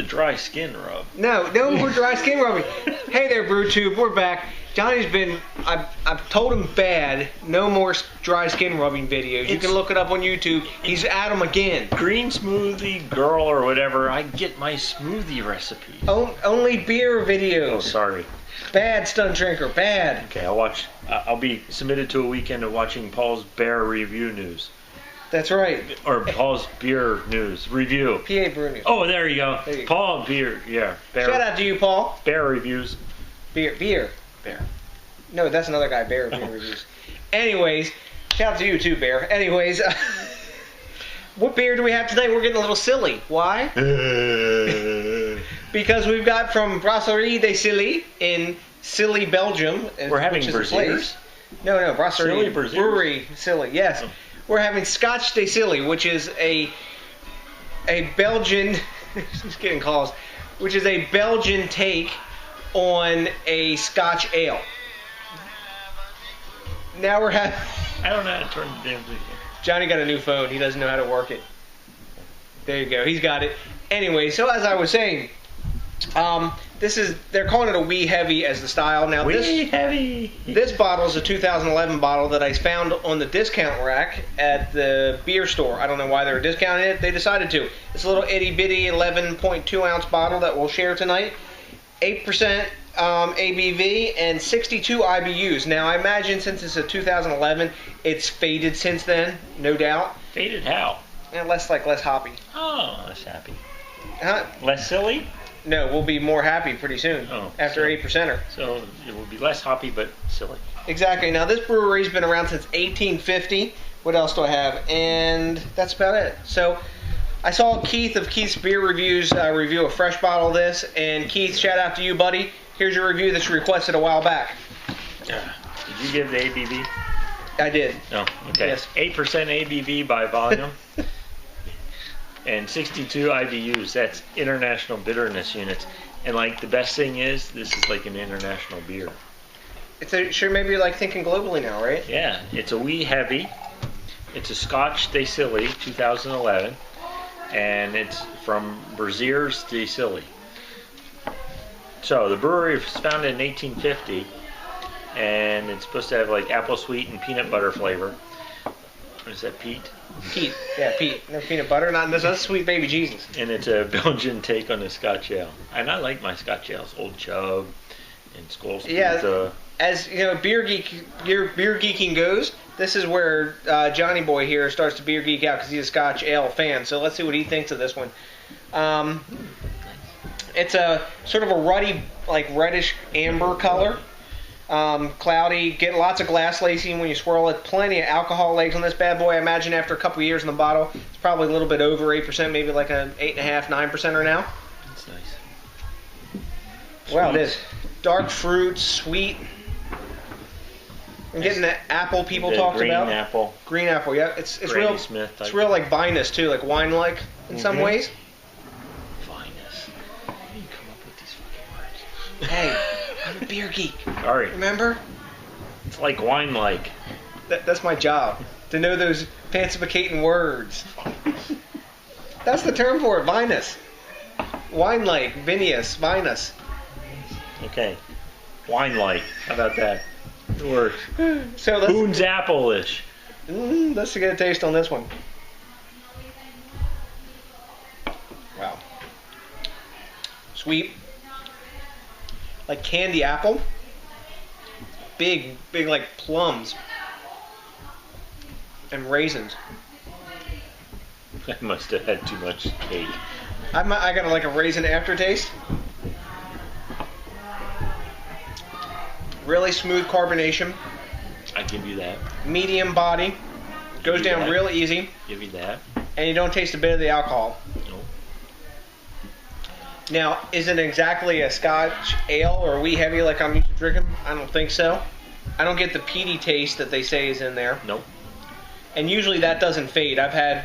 dry skin rub. No more dry skin rubbing. Hey there, BrewTube, we're back. Johnny's been, I've told him bad, no more dry skin rubbing videos. You can look it up on YouTube. He's at them again. Green smoothie girl or whatever, I get my smoothie recipe. Only beer videos. Oh, sorry. Bad, Stunt Drinker, bad. Okay, I'll be submitted to a weekend of watching Paul's bear review news. That's right. Or Paul's beer news review. PA Brew News. Oh, there you go. There you Paul beer, yeah. Bear. Shout out to you, Paul. Bear reviews. Beer. No, that's another guy, Bear reviews. Anyways, shout out to you too, Bear. Anyways, what beer do we have today? We're getting a little silly. Why? Because we've got from Brasserie De Silly in Silly, Belgium. We're having Brasseries? No, Brasserie Silly Brewery Silly. Yes, we're having Scotch De Silly, which is a Belgian. Just getting calls. Which is a Belgian take on a Scotch ale. Now we're having. I don't know how to turn the damn thing. Johnny got a new phone. He doesn't know how to work it. There you go. He's got it. Anyway, so as I was saying, they're calling it a wee heavy as the style. Now this bottle is a 2011 bottle that I found on the discount rack at the beer store. I don't know why they were discounting it. They decided to. It's a little itty bitty 11.2 ounce bottle that we'll share tonight. 8% ABV and 62 IBUs. Now I imagine since it's a 2011, it's faded since then, no doubt. Faded how? And less hoppy. Oh, less happy. Huh? Less silly? No, we'll be more happy pretty soon. Oh, after 8%er. So it will be less hoppy but silly. Exactly. Now this brewery's been around since 1850. What else do I have? And that's about it. So I saw Keith of Keith's Beer Reviews review a fresh bottle of this, and Keith, shout out to you, buddy. Here's your review that you requested a while back. Did you give the ABV? I did. Oh, okay. Yes. 8% ABV by volume. And 62 IBUs. That's international bitterness units. And like the best thing is, this is like an international beer. Sure, maybe you're like thinking globally now, right? Yeah, it's a wee heavy. It's a Scotch De Silly, 2011. And it's from Brasserie De Sillyl. So the brewery was founded in 1850, and it's supposed to have like apple sweet and peanut butter flavor. What is that, Pete? Pete, yeah, Pete. No peanut butter, that's sweet baby Jesus. And it's a Belgian take on a Scotch ale. And I like my Scotch ales, Old Chub and Skull's. Yeah, as you know, beer geeking goes. This is where Johnny Boy here starts to beer geek out because he's a Scotch ale fan. So let's see what he thinks of this one. It's a sort of a ruddy, like reddish amber color. Cloudy. Get lots of glass lacing when you swirl it. Plenty of alcohol legs on this bad boy. I imagine after a couple years in the bottle, it's probably a little bit over 8%, maybe like an 8.5%, 9% now. That's nice. Wow, it is. Dark fruit, sweet. I'm getting the apple people talked about. Green apple. Green apple, yeah. It's real. Smith it's real like vinous too, like wine-like in some ways. Vinous. How do you come up with these fucking words? Hey, I'm a beer geek. Sorry. Remember? It's like wine-like. That's my job, to know those fancificating words. That's the term for it, vinous. Wine-like, vinous, vinous. Okay. Wine-like. How about that? It works. So Boone's apple-ish. Let's get a taste on this one. Wow. Sweet. Like candy apple. Big like plums. And raisins. I must have had too much cake. I got like a raisin aftertaste. Really smooth carbonation. I give you that. Medium body. Goes down real easy. Give you that. And you don't taste a bit of the alcohol. No. Now, is it exactly a Scotch ale or wee heavy like I'm used to drinking? I don't think so. I don't get the peaty taste that they say is in there. Nope. And usually that doesn't fade. I've had,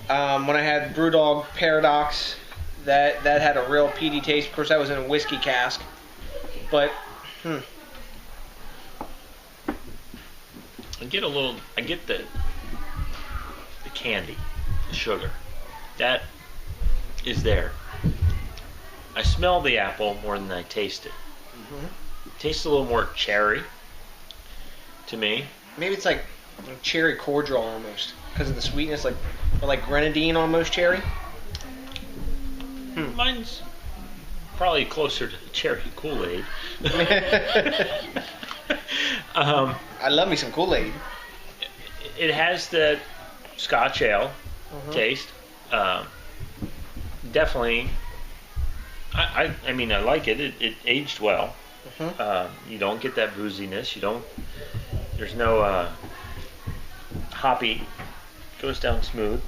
when I had Brewdog Paradox, that had a real peaty taste. Of course, that was in a whiskey cask. But, I get the candy, the sugar. That is there. I smell the apple more than I taste it. It tastes a little more cherry to me. Maybe it's like cherry cordial almost because of the sweetness, or like grenadine almost cherry. Mine's probably closer to cherry Kool-Aid. I love me some Kool-Aid. It has the Scotch ale taste. Definitely. I mean, I like it. It aged well. You don't get that booziness. There's no hoppy. Goes down smooth.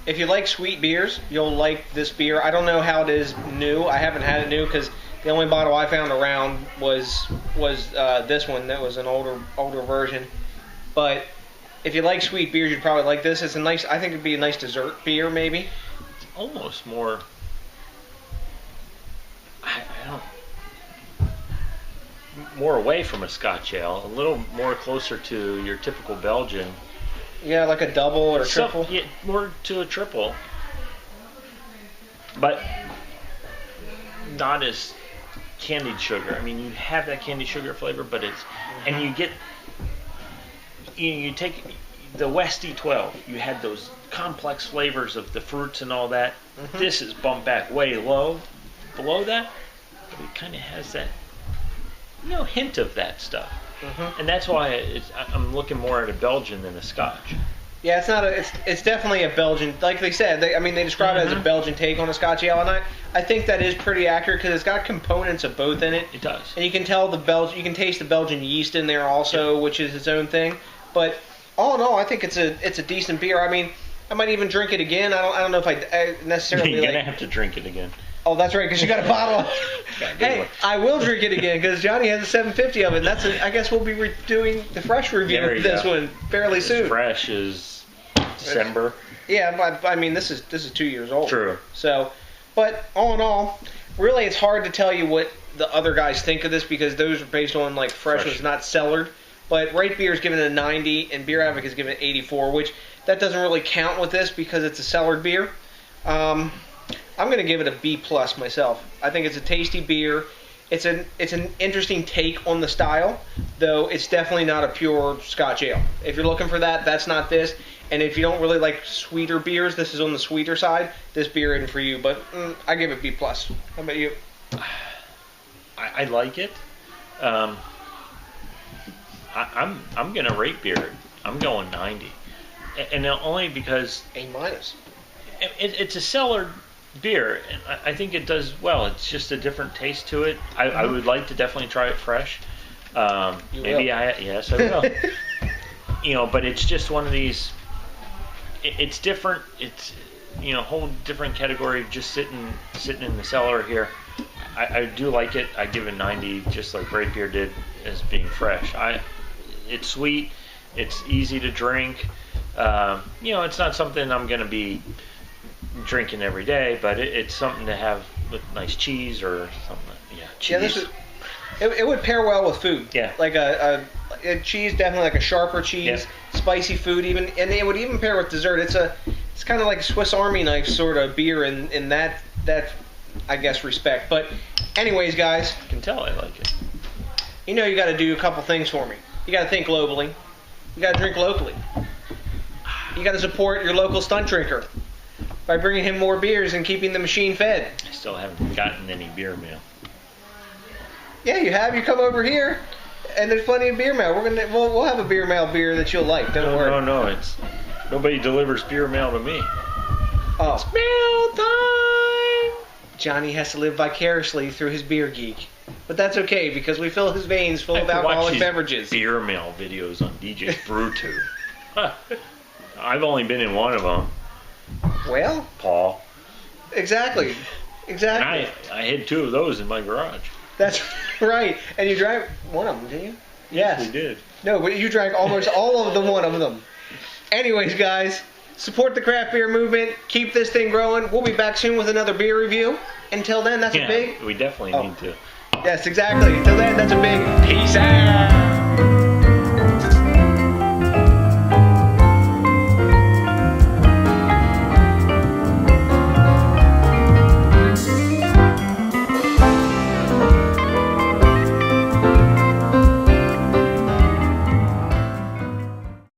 If you like sweet beers, you'll like this beer. I don't know how it is new. I haven't had it new because the only bottle I found around was this one. That was an older version. But if you like sweet beers, you'd probably like this. It's a nice. I think it'd be a nice dessert beer, maybe. It's almost more. I don't. More away from a Scotch ale, a little more closer to your typical Belgian. Yeah, like a double or a triple. Yeah, more to a triple, but not as candied sugar. I mean, you have that candied sugar flavor, but it's and you get you take the West E12. You had those complex flavors of the fruits and all that. This is bumped back way low, below that, but it kind of has that hint of that stuff. And that's why I'm looking more at a Belgian than a Scotch. Yeah, it's not it's definitely a Belgian. Like they said, they describe it as a Belgian take on a Scotch ale, and I think that is pretty accurate because it's got components of both in it. It does. And you can tell you can taste the Belgian yeast in there also, which is its own thing. But all in all, I think it's a decent beer. I mean, I might even drink it again. I don't know if I necessarily. You're gonna have to drink it again. Oh, that's right, because you got a bottle. Hey, I will drink it again because Johnny has a 750 of it. And I guess we'll be doing the fresh review of this one fairly soon. Fresh is December. Yeah, but I mean this is 2 years old. True. So, but all in all, really it's hard to tell you what the other guys think of this because those are based on like fresh was not cellared. But Right Beer is given a 90 and Beer Advocate is given an 84, which that doesn't really count with this because it's a cellared beer. I'm going to give it a B+ myself. I think it's a tasty beer. It's an interesting take on the style, though it's definitely not a pure Scotch ale. If you're looking for that, that's not this. And if you don't really like sweeter beers, this is on the sweeter side. This beer isn't for you, but I give it B+. How about you? I like it. I'm going to rate beer. I'm going 90, and only because A-. It's a cellared beer, and I think it does well. It's just a different taste to it. I would like to definitely try it fresh. Yes, I will. But it's just one of these. It's different. It's whole different category of just sitting in the cellar here. I do like it. I give it 90, just like Great Beer did, as being fresh. It's sweet. It's easy to drink. It's not something I'm going to be drinking every day, but it's something to have with nice cheese or something. Yeah, cheese. Yeah, it would pair well with food. Yeah, like a cheese, definitely like a sharper cheese, spicy food even, and it would even pair with dessert. It's kind of like a Swiss Army knife sort of beer in that I guess respect. But anyways, guys, I can tell I like it. You got to do a couple things for me. You got to think globally. You got to drink locally. You got to support your local Stunt Drinker by bringing him more beers and keeping the machine fed. I still haven't gotten any beer mail. Yeah, you have. You come over here, and there's plenty of beer mail. We'll have a beer mail beer that you'll like. Don't worry. No. It's nobody delivers beer mail to me. Oh, it's mail time. Johnny has to live vicariously through his beer geek, but that's okay because we fill his veins full of alcoholic beverages. Beer mail videos on DJs BrewTube. I've only been in one of them. Well, Paul. Exactly. And I had 2 of those in my garage. That's right. And you drank one of them, didn't you? Yes, we did. No, but you drank almost all of the one of them. Anyways, guys, support the craft beer movement. Keep this thing growing. We'll be back soon with another beer review. Until then, that's a big... We definitely need to. Yes, exactly. Until then, that's a big peace out.